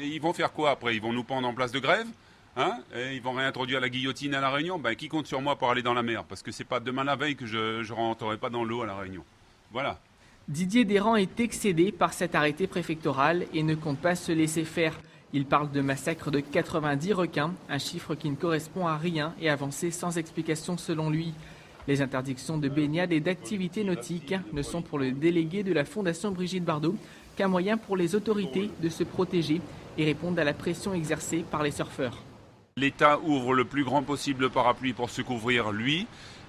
Et ils vont faire quoi après? Ils vont nous pendre en place de grève, hein? Et ils vont réintroduire la guillotine à La Réunion. Ben, qui compte sur moi pour aller dans la mer? Parce que c'est pas demain la veille que je rentrerai pas dans l'eau à La Réunion. Voilà. Didier Desrands est excédé par cet arrêté préfectoral et ne compte pas se laisser faire. Il parle de massacre de 90 requins, un chiffre qui ne correspond à rien et avancé sans explication selon lui. Les interdictions de baignade et d'activités nautiques ne sont pour le délégué de la Fondation Brigitte Bardot qu'un moyen pour les autorités de se protéger et répondre à la pression exercée par les surfeurs. L'État ouvre le plus grand possible le parapluie pour se couvrir lui.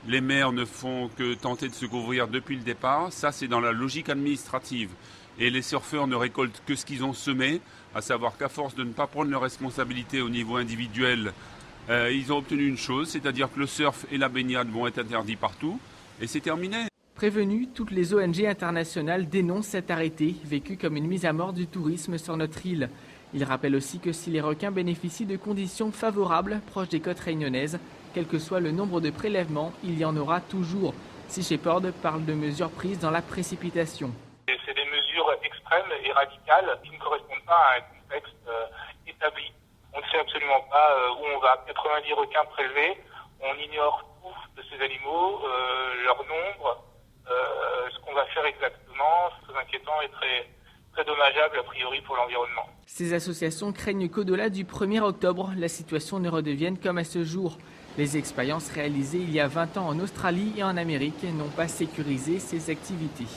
Les maires ne font que tenter de se couvrir depuis le départ. Ça, c'est dans la logique administrative. Et les surfeurs ne récoltent que ce qu'ils ont semé, à savoir qu'à force de ne pas prendre leurs responsabilités au niveau individuel, ils ont obtenu une chose, c'est-à-dire que le surf et la baignade vont être interdits partout, et c'est terminé. Prévenues, toutes les ONG internationales dénoncent cet arrêté, vécu comme une mise à mort du tourisme sur notre île. Il rappelle aussi que si les requins bénéficient de conditions favorables proches des côtes réunionnaises, quel que soit le nombre de prélèvements, il y en aura toujours. Sea Shepherd parle de mesures prises dans la précipitation. C'est des mesures extrêmes et radicales qui ne correspondent pas à un contexte établi. On ne sait absolument pas où on va. 90 requins prélevés, on ignore tout de ces animaux, leur nombre, ce qu'on va faire exactement. C'est très inquiétant et très dommageable a priori pour l'environnement. Ces associations craignent qu'au-delà du 1er octobre, la situation ne redevienne comme à ce jour. Les expériences réalisées il y a 20 ans en Australie et en Amérique n'ont pas sécurisé ces activités.